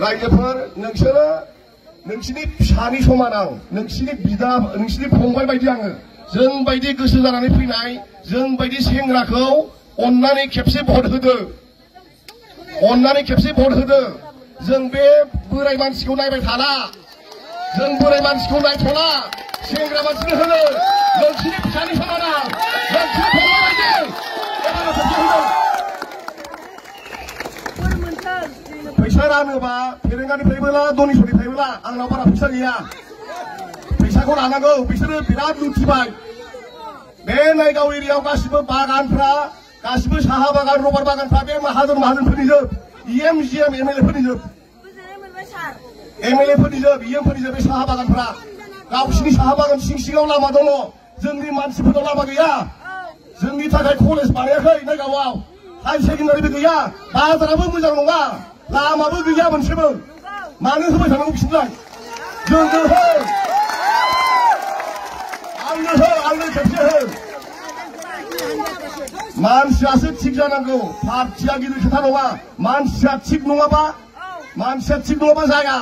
रायजोफोर नोंसोरो नोंसिनि फिसानि समान आं नोंसिनि बिदा नोंसिनि फंबाय बायदि आङो जों बायदि गोसो जानानै फैनाय जों बायदि सेंग्राखौ अन्नानै खेबसे भट होदो अन्नानै खेबसे भट होदो जों बे बोराय मानसिखौ नायबाय थाला जों बोराय मानसिखौ नायथ'ला सेंग्रा मानसिनो होनो नोंसिनि फिसानि समान आं नोंसिनि फंबाय बायदि एबार खेबसे होदो फैसा रानोबा फेरेंगानिफ्रायबोला दनिसरनिफ्रायबोला आंनाव बारा फैसा गैया फैसाखौ लानांगौ बिसोरो बिराद लुथिबाय बे नायगाव एरियायाव गासिबो बागानफ्रा गासिबो साहा बागान रबार बागानफ्रा बे माहाजोनफोरनि जोब इएम जिएम एमएलए फोरनि जोब एमएलए फोरनि जोब इएम फोरनि जोब बे साहा बागानफ्रा गावसिनि साहा बागान सिं सिङाव लामा दङ जोंनि मानसिफोरनाव लामा गैया जोंनि थाखाय कलेज बानायाखै नायगावआव हाई सेकेन्डारिबो गैया बाजाराबो मोजां नङा लामाबो गैया मोनसेबो मानो होबाय थानांगौ बिसोरलाय जोंनो हो आंनो खेबसे हो मानसियासो थिग जानांगौ पार्टिया गिदिर खोथा नङा मानसिया थिग नङाबा जाया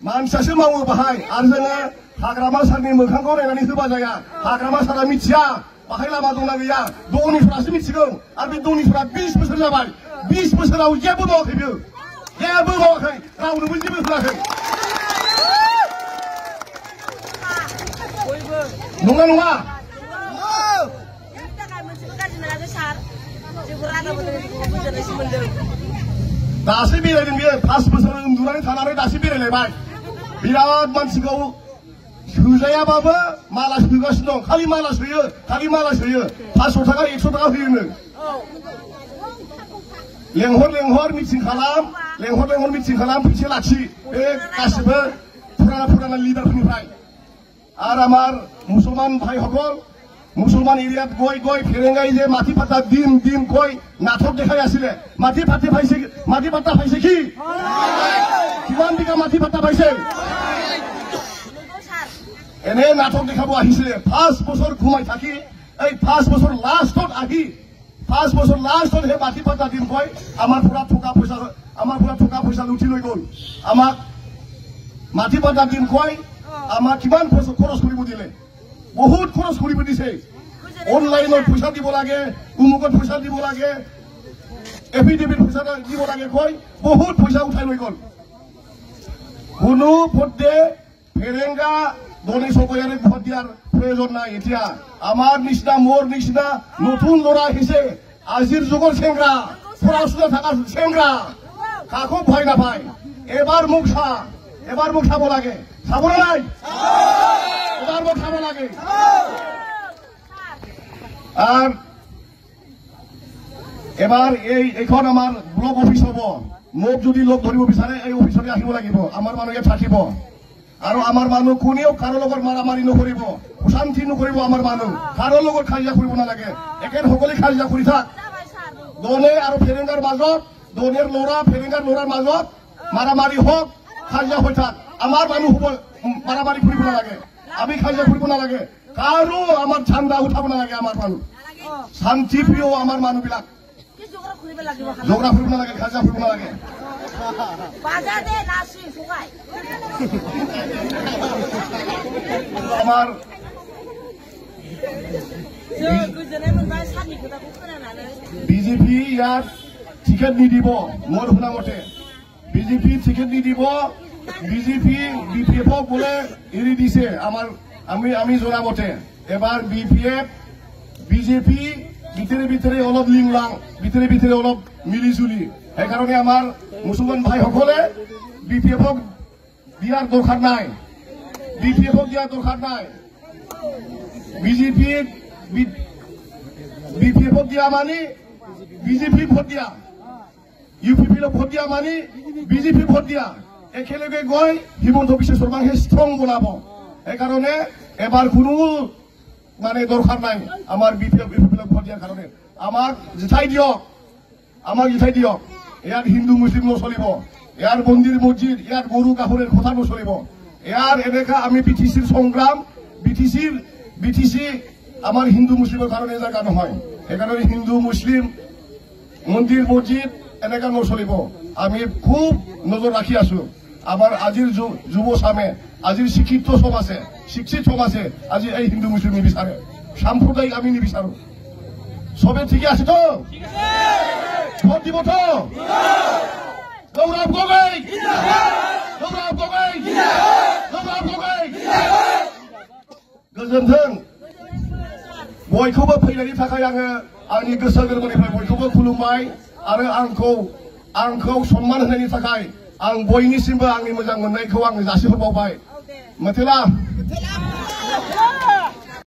मानसियासो मावो बाहाय आरो जोङो हाग्रामा सारनि मोखांखौ नायनानै होबा जाया हाग्रामा सारा मिथिया बाहाय लामा दंना गैया दनिफोरासो मिथिगौ आरो बे दनिफोरा 20 बोसोर जाबाय 20 बोसोराव जेबो मावाखै बियो जेबो मावाखै रावनोबो जेबो होआखै नङा नङा दासो बेरायदों बियो 5 बोसोर उन्दुनानै थानानै दासो बेरायलायबाय बिराद मानसिखौ सोजायाबाबो माला सोगासिनो दं खालि माला सोयो 500 थाखा 100 थाखा होयोनो लेंहर मिटिं खालाम फैसा लाखि बे गासिबो पुराना लिडारफोरनिफ्राय आरो आमार मुसलमान भाई हकल मुसलमान एरियात गय फेरेंगाई जे माथि पाता दिम गय नाटक देखाय आছিলে माथि पाता पाइছে কি কিমান বিঘা মাটি পাতা পাইছে এনে নাটক দেখাব আহিছিলে 5 বছর ঘুমাই থাকি এই 5 বছর লাস্টত আহি 5 বছর লাস্টত হে মাটি পাতা দিম কয় আমার পুরা ঠকা পয়সা লুটি লৈ গল আমাক মাটি পাতা দিম কয় আমাক কিমান খরচ কৰিব দিলে বহুত খৰচ কৰিব দিছে অনলাইনত পয়সা দিব লাগে উমুকত পয়সা দিব লাগে এফিডেভিট পয়সা দিব লাগে কয় বহুত পয়সা উঠাই লৈ গল কোনো পদে ফেরেঙ্গা দনি সরকারের ভোট দিয়ার প্রয়োজন নাই এতিয়া আমার নিচিনা মোর নিচিনা নতুন লড়া আহিছে আজির যুগর সেংরা পড়াশোনা থাকা সেংরা কাকো ভয় না পায় এবার মুখ চাব লাগে চাব নাই এবার মুখ চাব লাগে আর এবার এইখন আমার ব্লক অফিস হব মোক যদি লগ ধরিব বিচারে এই অফিসতে আহিব লাগিব আমার মানুহে থাকিব আৰু আমাৰ মানুহ কোনেও কাৰো লগত মাৰামাৰি নকৰিব অশান্তি নকৰিব আমাৰ মানুহ কাৰো লগত খাজিয়া কৰিব নালাগে একেসকলে খাজিয়া কৰি থাক দনে আৰু ফেৰেঙ্গাৰ মাজত দনেৰ লৰা ফেৰেঙ্গাৰ লৰাৰ মাজত মাৰামাৰি হওক খাজিয়া হৈ থাক আমাৰ মানুহ হ'ব মাৰামাৰি কৰিব নালাগে আমি খাজিয়া কৰিব নালাগে কাৰো আমাৰ ঠাণ্ডা উঠাব নালাগে আমাৰ মানুহ শান্তি প্ৰিয় আমাৰ মানুহবিলাক ঝগড়া ফুৰিব নালাগে খাজিয়া ফুৰিব নালাগে আমাৰ বিজেপি ইয়াত টিকেট নিদিব মোৰ শুনা মতে বিজেপি টিকেট নিদিব বিজেপি বিপিএফক বোলে এৰি দিছে আমি জনা মতে এবাৰ বিজেপি ভিতৰে অলপ লিংলাং ভিতৰে অলপ মিলিজুলি সেইকাৰণে আমাৰ মুছলমান ভাইসকলে বিপিএফক দিয়াৰ দৰকাৰ নাই বিপিএফক দিয়া মানে বিজেপি ভোট দিয়া ইউপিপি ভোট দিয়া মানে বিজেপি ভোট দিয়া একেলগে গৈ হিমন্ত বিশ্ব শৰ্মাকে ষ্ট্ৰং বনাব সেইকাৰণে এবাৰ কোনো মানে দৰকাৰ নাই আমাৰ বিপিএফ ভোট দিয়াৰ কাৰণে আমাক জিতাই দিয়ক ইয়াত হিন্দু মুসলিম নচলিব ইয়াৰ মন্দিৰ মছজিদ ইয়াত গৰু গাহৰিৰ কথা নচলিব ইয়াৰ এনেকা আমি বিটিসিৰ সংগ্ৰাম বিটিসি আমাৰ হিন্দু মুসলিমৰ কাৰণে জাগা নহয় সেইকাৰণে হিন্দু মুসলিম মন্দিৰ মছজিদ এনেকা নচলিব আমি খুব নজর রাখি আছো আমার আজির যুব চামে আজির শিক্ষিত সমাজে শিক্ষিত সমাজে আজি এই হিন্দু মুসলিম নিবিচারে সাম্প্রদায়িক আমি নিবিচাৰো সবে ঠিকে আছে তো ভোট দিব তো গৌরব গগৈ গৌরব গগৈ গৌরব गगৈ गोजोन्थों बयखौबो फैनायनि थाखाय आङो आंनि गोसो गोरबोनिफ्राय बयखौबो खुलुमबाय आरो आंखौ सन्मान होनायनि थाखाय आं बयनिसिमबो आंनि मोजां मोननायखौ आङो जासिहरबावबाय मोथेला